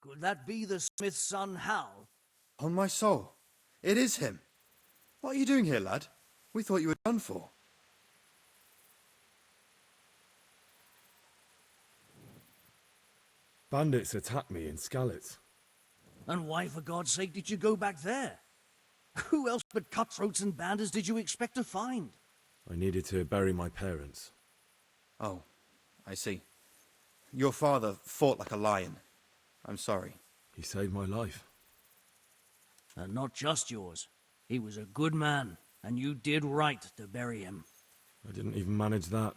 Could that be the smith's son, Hal? On my soul, it is him. What are you doing here, lad? We thought you were done for. Bandits attacked me in Skalitz. And why, for God's sake, did you go back there? Who else but cutthroats and bandits did you expect to find? I needed to bury my parents. Oh, I see. Your father fought like a lion. I'm sorry. He saved my life. And not just yours. He was a good man, and you did right to bury him. I didn't even manage that.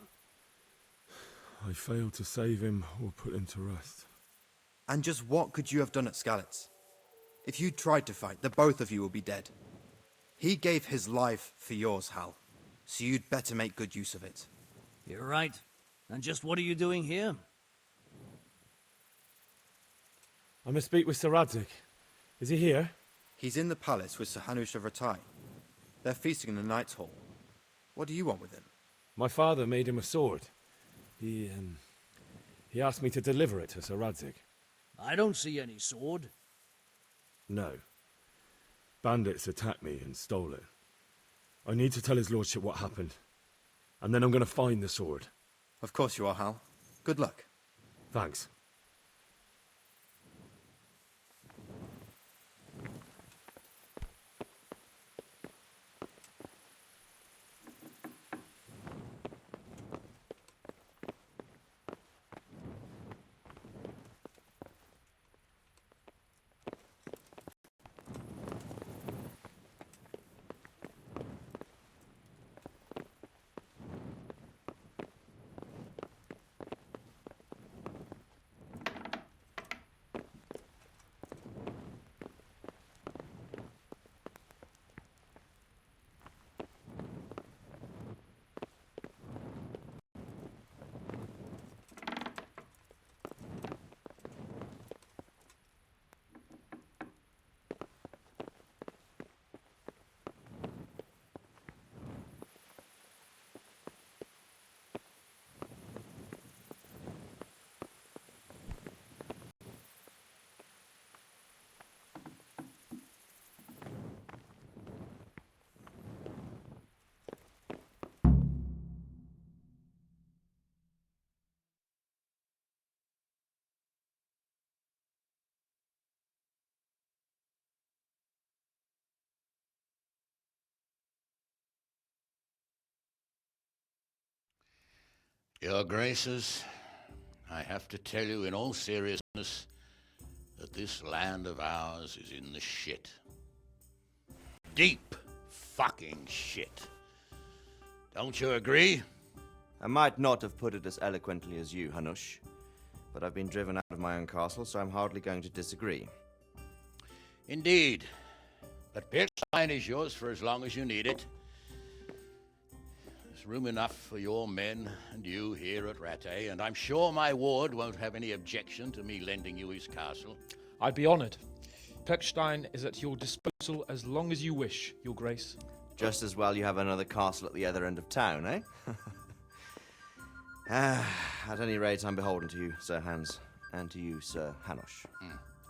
I failed to save him or put him to rest. And just what could you have done at Skalitz? If you'd tried to fight, the both of you will be dead. He gave his life for yours, Hal. So you'd better make good use of it. You're right. And just what are you doing here? I must speak with Sir Radzig. Is he here? He's in the palace with Sir Hanush of Rattay. They're feasting in the Knight's Hall. What do you want with him? My father made him a sword. He asked me to deliver it to Sir Radzig. I don't see any sword. No. Bandits attacked me and stole it. I need to tell his lordship what happened. And then I'm going to find the sword. Of course you are, Hal. Good luck. Thanks. Your Graces, I have to tell you in all seriousness that this land of ours is in the shit. Deep fucking shit. Don't you agree? I might not have put it as eloquently as you, Hanush, but I've been driven out of my own castle, so I'm hardly going to disagree. Indeed. But Pilstein is yours for as long as you need it. There's room enough for your men and you here at Rattay, and I'm sure my ward won't have any objection to me lending you his castle. I'd be honored. Pechstein is at your disposal as long as you wish, Your Grace. Just as well you have another castle at the other end of town, eh? At any rate, I'm beholden to you, Sir Hans, and to you, Sir Hanush.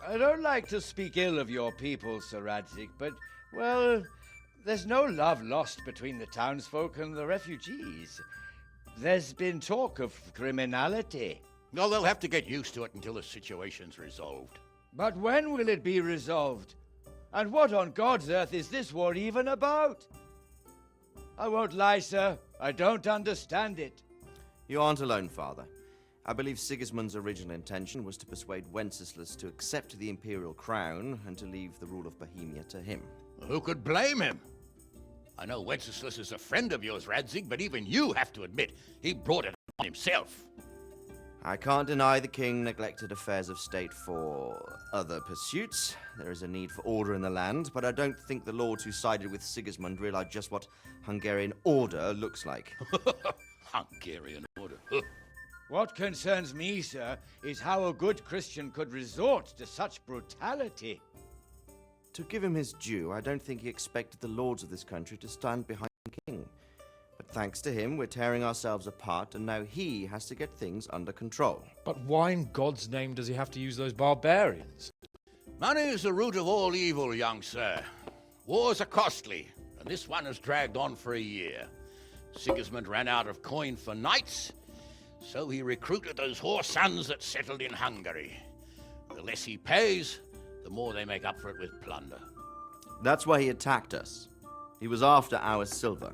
I don't like to speak ill of your people, Sir Radzig, but, well, there's no love lost between the townsfolk and the refugees. There's been talk of criminality. No, they'll have to get used to it until the situation's resolved. But when will it be resolved? And what on God's earth is this war even about? I won't lie, sir. I don't understand it. You aren't alone, Father. I believe Sigismund's original intention was to persuade Wenceslas to accept the imperial crown and to leave the rule of Bohemia to him. Who could blame him? I know Wenceslas is a friend of yours, Radzig, but even you have to admit he brought it on himself. I can't deny the king neglected affairs of state for other pursuits. There is a need for order in the land, but I don't think the lords who sided with Sigismund realized just what Hungarian order looks like. Hungarian order. What concerns me, sir, is how a good Christian could resort to such brutality. To give him his due, I don't think he expected the lords of this country to stand behind the king. But Thanks to him, we're tearing ourselves apart, and now he has to get things under control. But why in God's name does he have to use those barbarians? Money is the root of all evil, young sir. Wars are costly, and this one has dragged on for a year. Sigismund ran out of coin for knights, so he recruited those whore sons that settled in Hungary. The less he pays, the more they make up for it with plunder. That's why he attacked us. He was after our silver.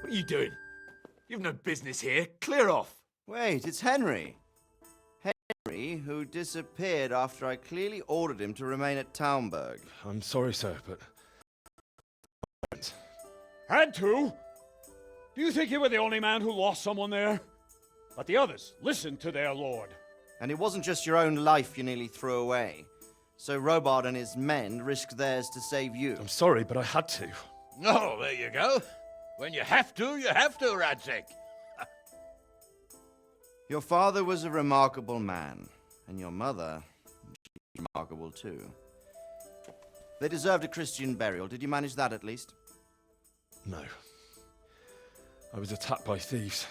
What are you doing? You've no business here. Clear off. Wait, it's Henry. Henry, who disappeared after I clearly ordered him to remain at Townburg. I'm sorry, sir, but... Had to? Do you think you were the only man who lost someone there? But the others listened to their lord. And it wasn't just your own life you nearly threw away. So Robard and his men risked theirs to save you. I'm sorry, but I had to. Oh, there you go. When you have to, Radzig. Your father was a remarkable man, and your mother, she's remarkable too. They deserved a Christian burial. Did you manage that at least? No. I was attacked by thieves.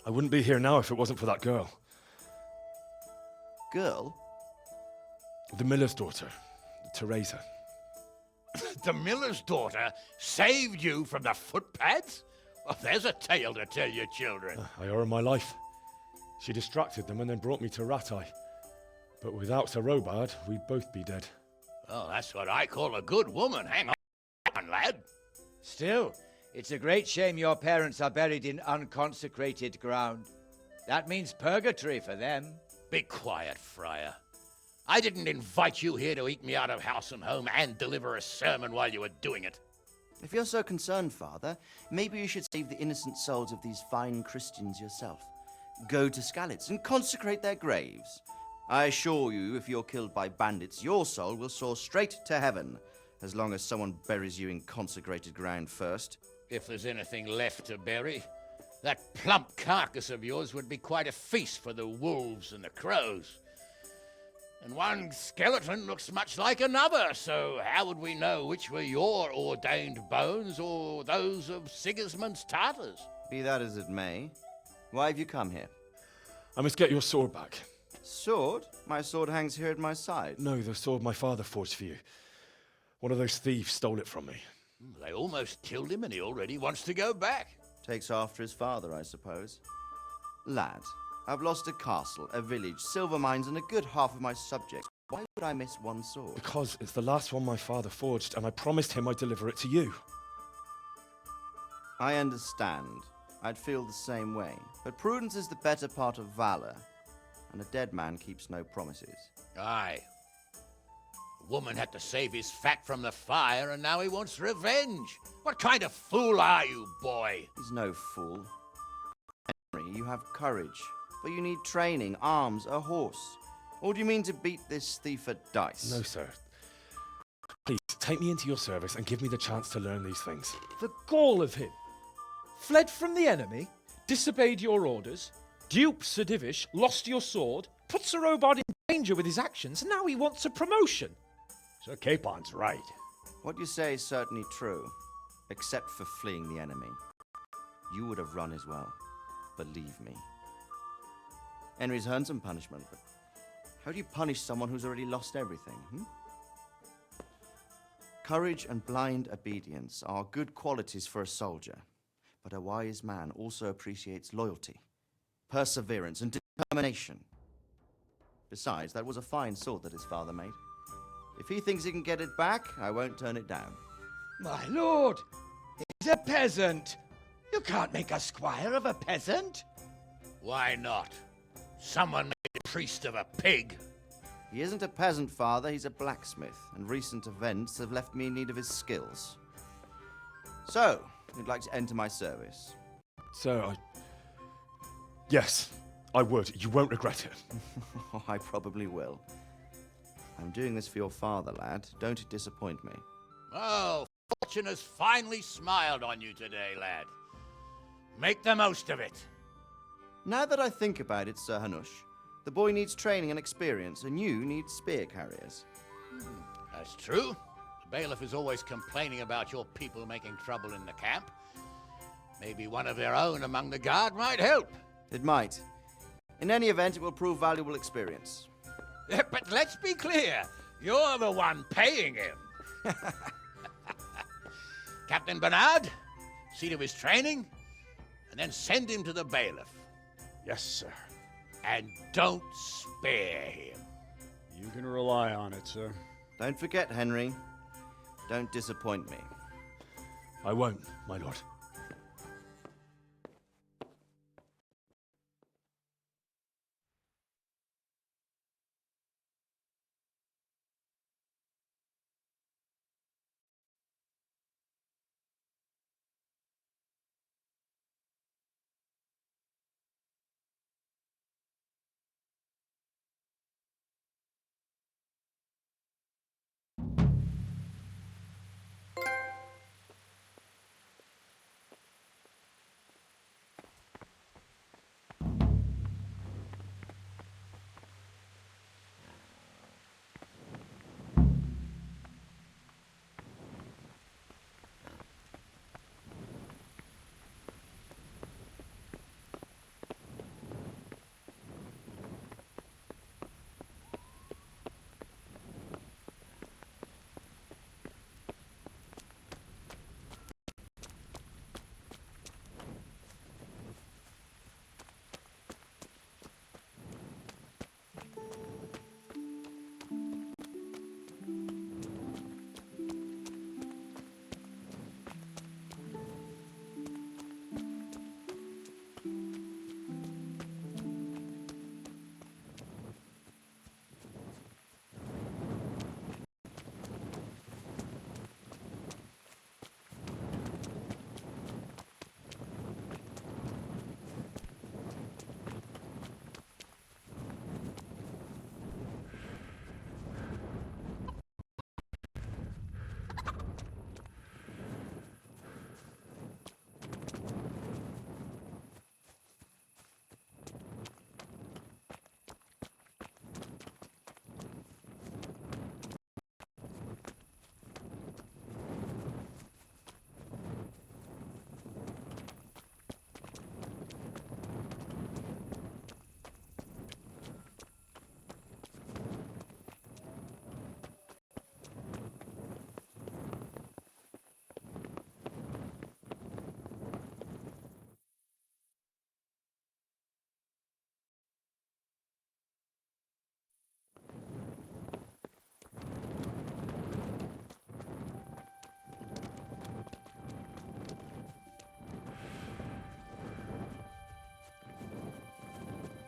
I wouldn't be here now if it wasn't for that girl. Girl? The miller's daughter, Teresa. The miller's daughter saved you from the footpads? Well, there's a tale to tell your children. I owe her my life. She distracted them and then brought me to Rattay. But without Sir Robard, we'd both be dead. Oh, that's what I call a good woman. Hang on, lad. Still, it's a great shame your parents are buried in unconsecrated ground. That means purgatory for them. Be quiet, friar. I didn't invite you here to eat me out of house and home and deliver a sermon while you were doing it. If you're so concerned, Father, maybe you should save the innocent souls of these fine Christians yourself. Go to Skalitz and consecrate their graves. I assure you, if you're killed by bandits, your soul will soar straight to heaven, as long as someone buries you in consecrated ground first. If there's anything left to bury, that plump carcass of yours would be quite a feast for the wolves and the crows. And one skeleton looks much like another, so how would we know which were your ordained bones or those of Sigismund's Tartars? Be that as it may, why have you come here? I must get your sword back. Sword? My sword hangs here at my side. No, the sword my father forged for you. One of those thieves stole it from me. They almost killed him and he already wants to go back. Takes after his father, I suppose. Lad, I've lost a castle, a village, silver mines, and a good half of my subjects. Why would I miss one sword? Because it's the last one my father forged, and I promised him I'd deliver it to you. I understand. I'd feel the same way. But prudence is the better part of valor, and a dead man keeps no promises. Aye. The woman had to save his fat from the fire, and now he wants revenge. What kind of fool are you, boy? He's no fool. Henry, you have courage, but you need training, arms, a horse. Or do you mean to beat this thief at dice? No, sir. Please, take me into your service and give me the chance to learn these things. The gall of him. Fled from the enemy, disobeyed your orders, duped Sir Divish, lost your sword, put Sir Robard in danger with his actions, and now he wants a promotion. Sir Capon's right. What you say is certainly true, except for fleeing the enemy. You would have run as well, believe me. Henry's earned some punishment, but how do you punish someone who's already lost everything, Courage and blind obedience are good qualities for a soldier, but a wise man also appreciates loyalty, perseverance, and determination. Besides, that was a fine sword that his father made. If he thinks he can get it back, I won't turn it down. My lord, he's a peasant. You can't make a squire of a peasant. Why not? Someone made a priest of a pig. He isn't a peasant, Father, he's a blacksmith, and recent events have left me in need of his skills. So, you'd like to enter my service? Sir, Yes, I would. You won't regret it. Oh, I probably will. I'm doing this for your father, lad. Don't disappoint me. Oh, fortune has finally smiled on you today, lad. Make the most of it. Now that I think about it, Sir Hanush, the boy needs training and experience, and you need spear carriers. That's true. Bailiff is always complaining about your people making trouble in the camp. Maybe one of their own among the guard might help. It might. In any event, it will prove valuable experience. But let's be clear, you're the one paying him. Captain Bernard, see to his training, and then send him to the bailiff. Yes, sir. And don't spare him. You can rely on it, sir. Don't forget, Henry. Don't disappoint me. I won't, my lord.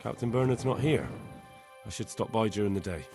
Captain Bernard's not here. I should stop by during the day.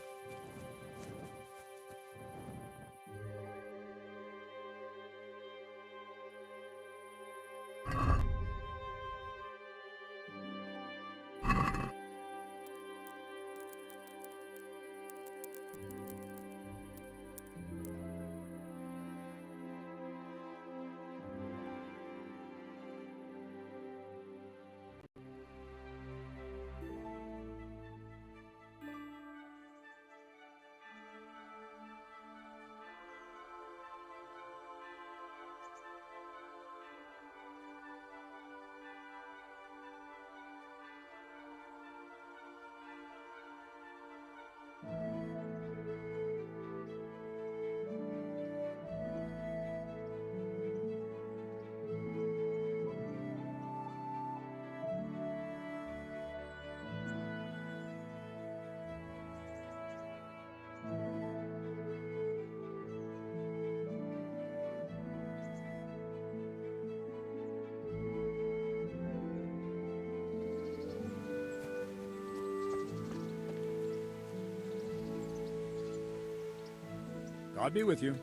God be with you.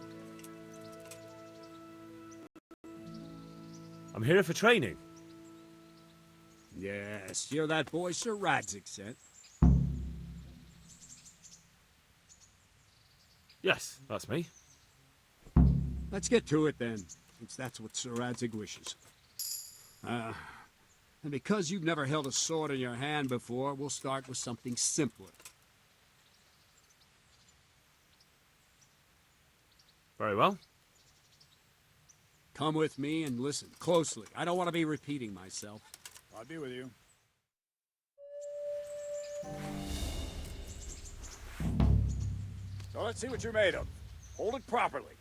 I'm here for training. Yes, you're that boy Sir Radzig sent. Yes, that's me. Let's get to it then, since that's what Sir Radzig wishes. And because you've never held a sword in your hand before, we'll start with something simpler. Very well. Come with me and listen closely. I don't want to be repeating myself. I'll be with you. So let's see what you're made of. Hold it properly.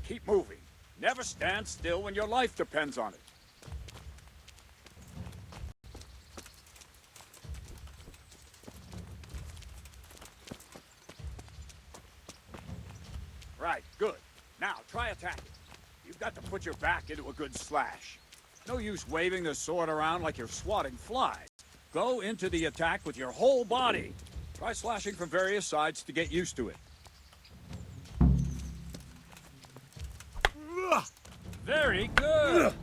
Keep moving. Never stand still when your life depends on it. Right, good. Now, try attacking. You've got to put your back into a good slash. No use waving the sword around like you're swatting flies. Go into the attack with your whole body. Try slashing from various sides to get used to it. Very good.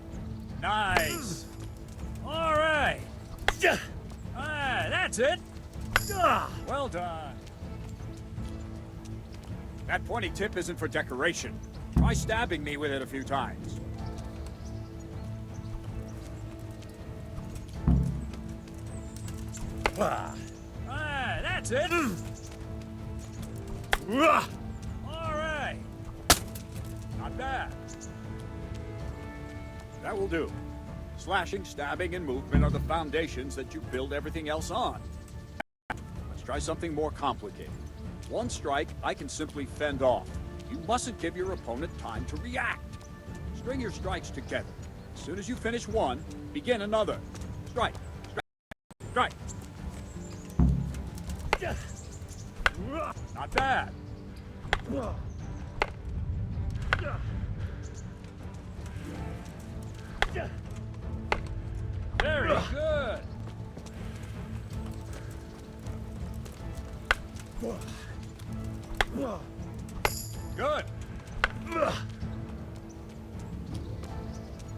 Nice. All right. Ah, that's it. Well done. That pointy tip isn't for decoration. Try stabbing me with it a few times. Ah, that's it. All right. Not bad. That will do. Slashing, stabbing, and movement are the foundations that you build everything else on. Let's try something more complicated. One strike, I can simply fend off. You mustn't give your opponent time to react. String your strikes together. As soon as you finish one, begin another. Strike, strike, strike. Not bad. Very good. Good.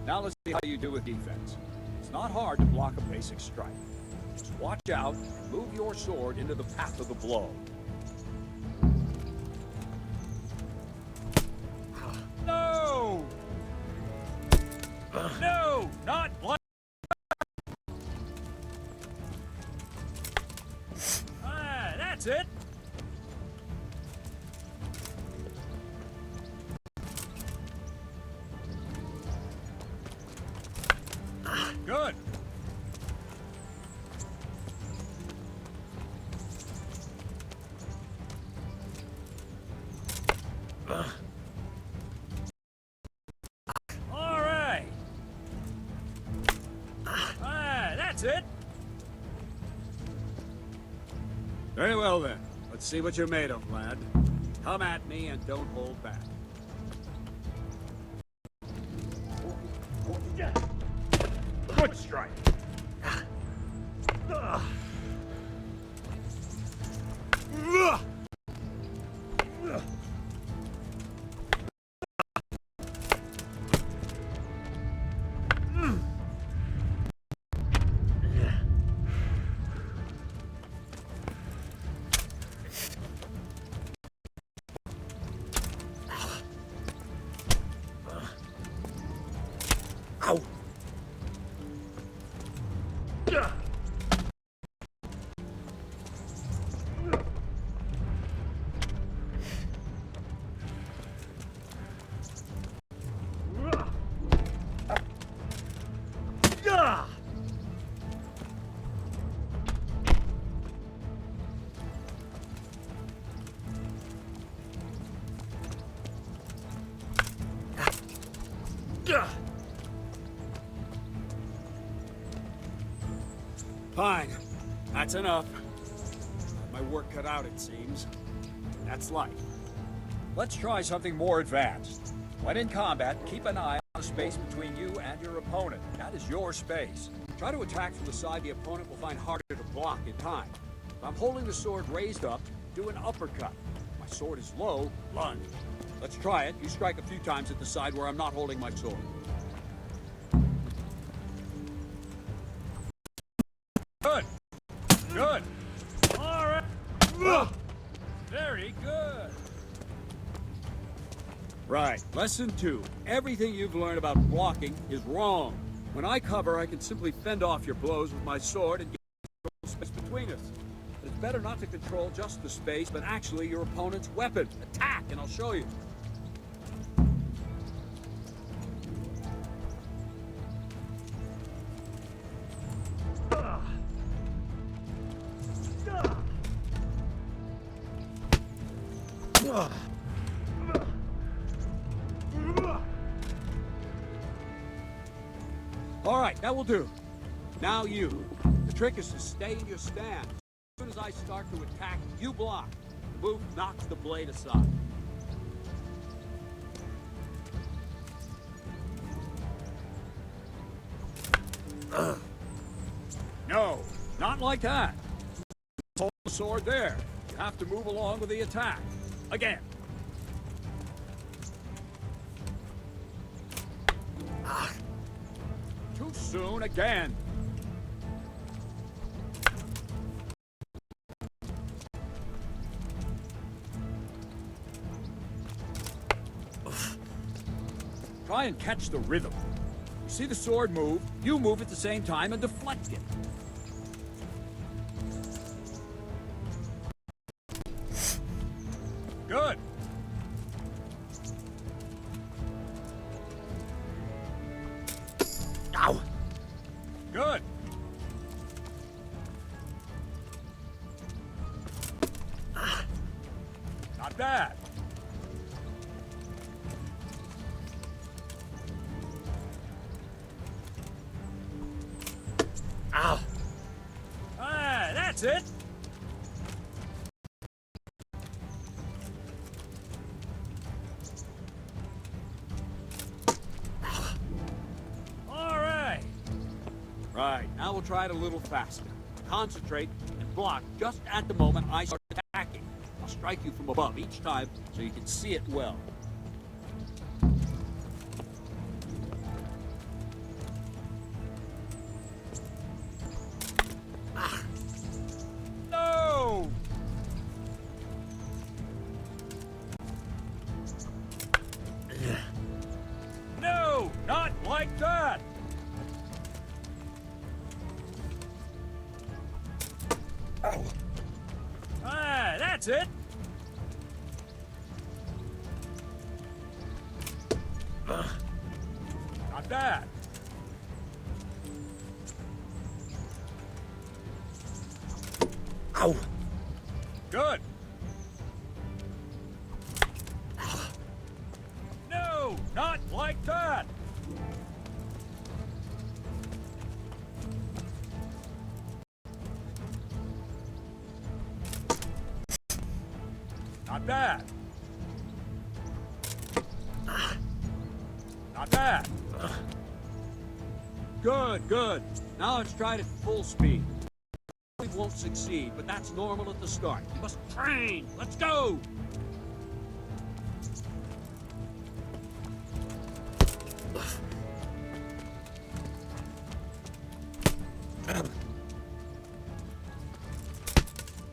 Now let's see how you do with defense. It's not hard to block a basic strike. Just watch out and move your sword into the path of the blow. No! No! Not blood! Ah, that's it! Good. All right. That's it. Very well then. Let's see what you're made of, lad. Come at me and don't hold back. Good strike. Ow. Fine. That's enough. My work cut out, it seems. That's life. Let's try something more advanced. When in combat, keep an eye on the space between you and your opponent. That is your space. Try to attack from the side the opponent will find harder to block in time. If I'm holding the sword raised up, do an uppercut. If my sword is low, lunge. Let's try it. You strike a few times at the side where I'm not holding my sword. Good. Good. All right. Very good. Right. Lesson 2. Everything you've learned about blocking is wrong. When I cover, I can simply fend off your blows with my sword and get space between us. But it's better not to control just the space, but actually your opponent's weapon. Attack, and I'll show you. All right, that will do. Now you. The trick is to stay in your stand. As soon as I start to attack, you block. The move knocks the blade aside. No, not like that. Hold the sword there. You have to move along with the attack. Again. Too soon again. Try and catch the rhythm. You see the sword move, you move at the same time and deflect it. Good. Ow. Good. Not bad. Ow. Ah, that's it. All right. Right, now we'll try it a little faster. Concentrate and block just at the moment I start attacking. I'll strike you from above each time so you can see it well. No! No, not like that! Oh. Ah, that's it! Not bad. Ow! Good! No, not like that! Not bad. Not bad. Good, good. Now let's try it at full speed. We won't succeed, but that's normal at the start. You must train. Let's go!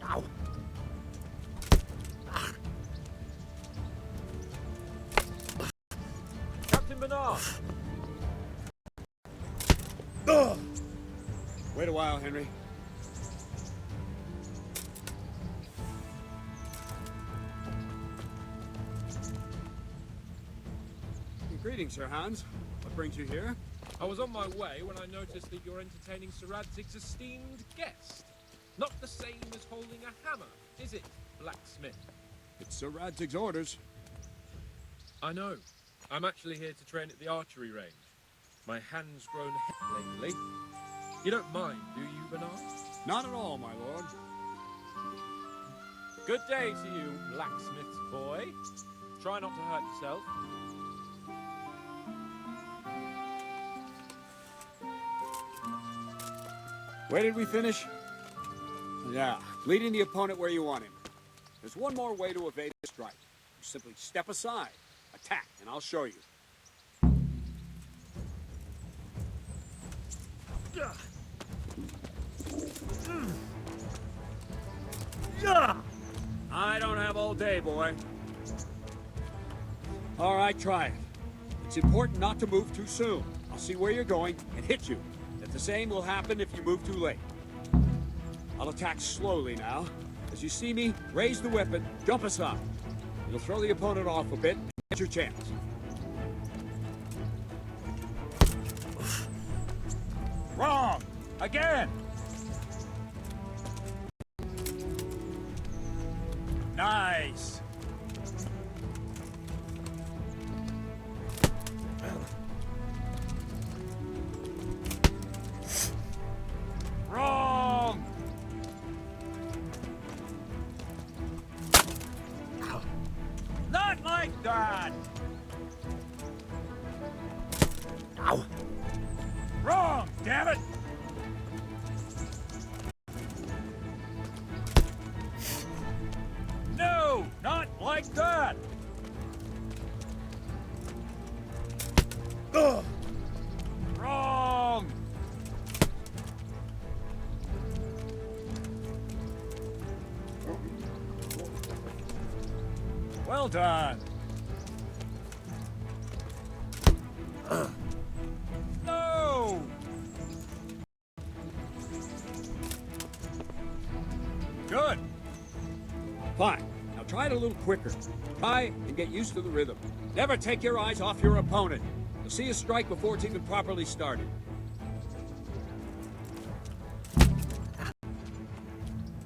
Ow. Captain Bernard! Wait a while, Henry. Greetings, Sir Hans. What brings you here? I was on my way when I noticed that you're entertaining Sir Radzig's esteemed guest. Not the same as holding a hammer, is it, blacksmith? It's Sir Radzig's orders. I know. I'm actually here to train at the archery range. My hand's grown heavy lately. You don't mind, do you, Bernard? Not at all, my lord. Good day to you, blacksmith's boy. Try not to hurt yourself. Where did we finish? Yeah, leading the opponent where you want him. There's one more way to evade a strike. You simply step aside, attack, and I'll show you. I don't have all day, boy. All right, try it. It's important not to move too soon. I'll see where you're going and hit you. The same will happen if you move too late. I'll attack slowly now. As you see me, raise the weapon, jump aside. It'll throw the opponent off a bit and get your chance. Wrong! Again! Nice! Well done. No! Good. Fine. Now try it a little quicker. Try and get used to the rhythm. Never take your eyes off your opponent. You'll see a strike before it's even properly started.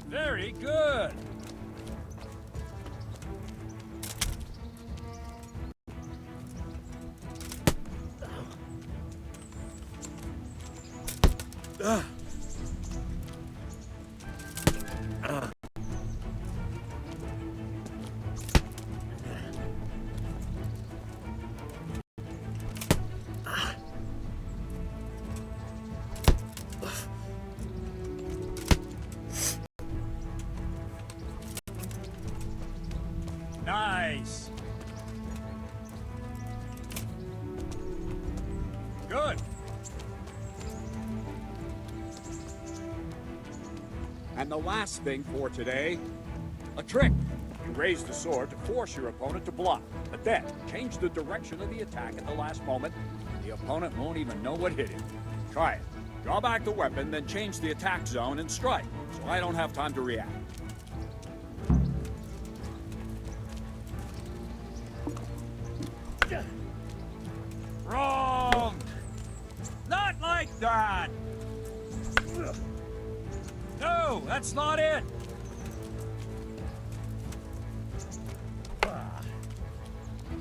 Very good. Nice. Good. And the last thing for today, a trick. You raise the sword to force your opponent to block, but then change the direction of the attack at the last moment. The opponent won't even know what hit him. Try it. Draw back the weapon, then change the attack zone and strike, so I don't have time to react. Wrong! Not like that! No, that's not it!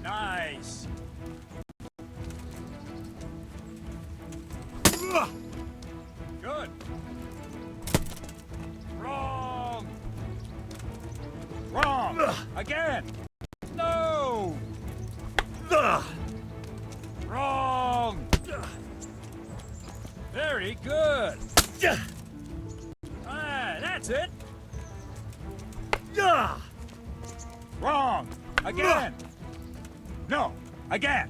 Nice! Good! Wrong! Wrong! Again! No! Wrong! Very good! Ah, that's it! Wrong! Again! No! Again!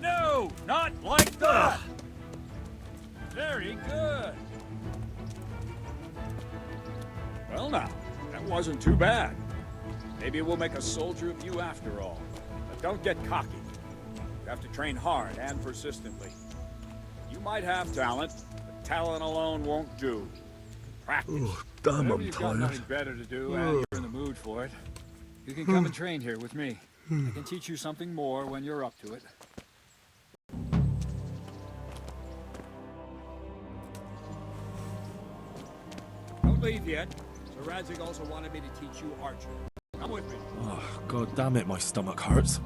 No! Not like that! Very good! Well now, that wasn't too bad. Maybe we'll make a soldier of you after all. But don't get cocky. You have to train hard and persistently. You might have talent, but talent alone won't do. Practice. Oh, damn, Whenever I'm you've got tired. nothing better to do and you're in the mood for it, you can come and train here with me. I can teach you something more when you're up to it. Don't leave yet. Sir Radzig also wanted me to teach you archery. Come with me. Oh, God damn it, my stomach hurts.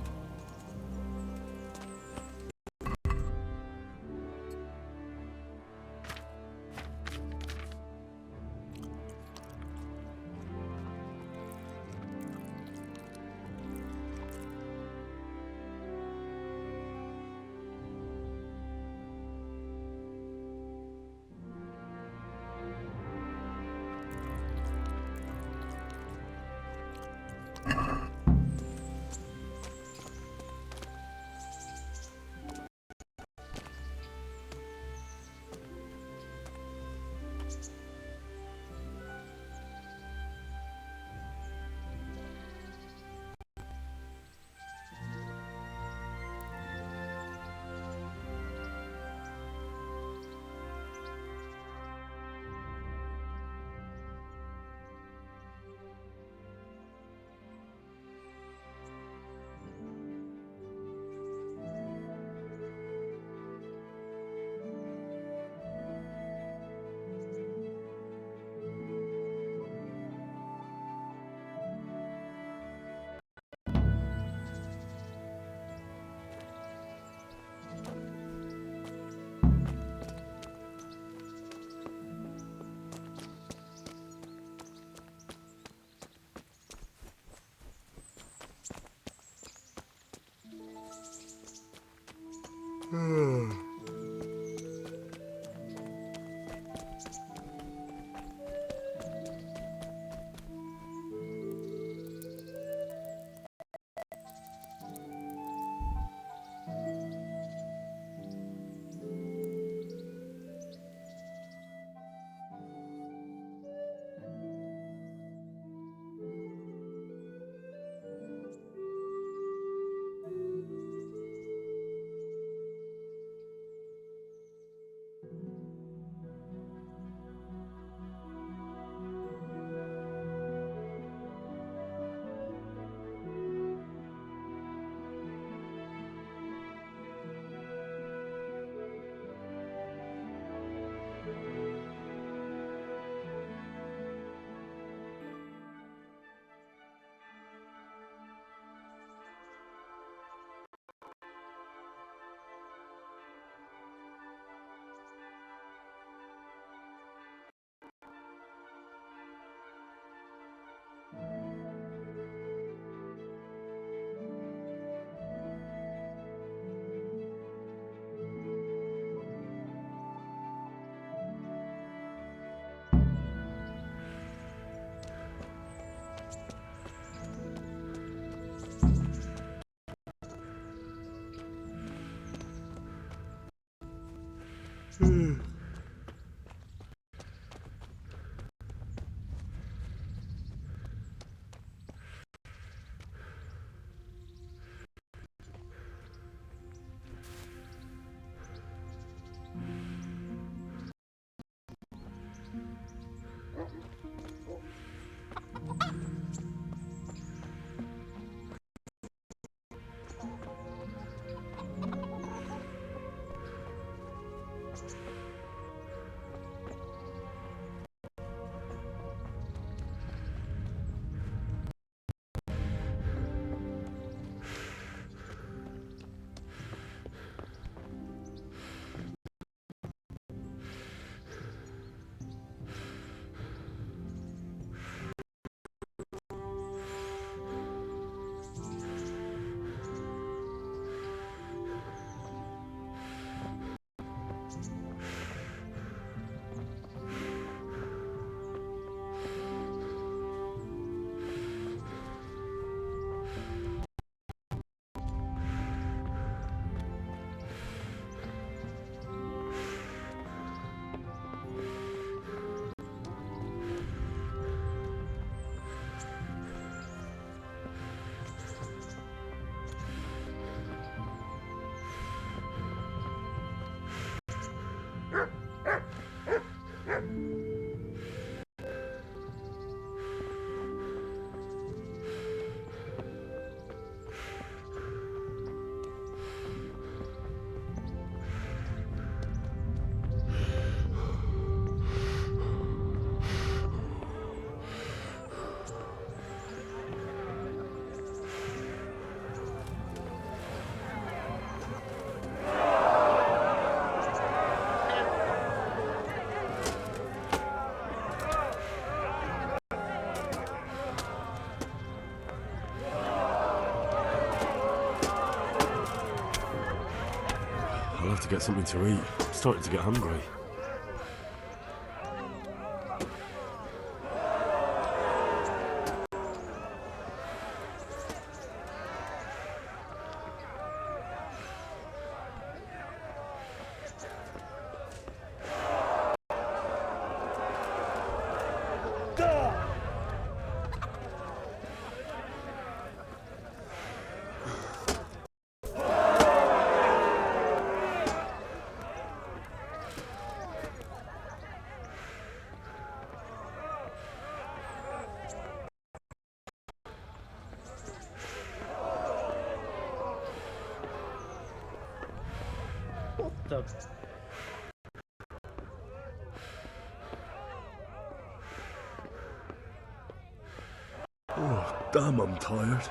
I'll have to get something to eat. I'm starting to get hungry. Oh, damn, I'm tired.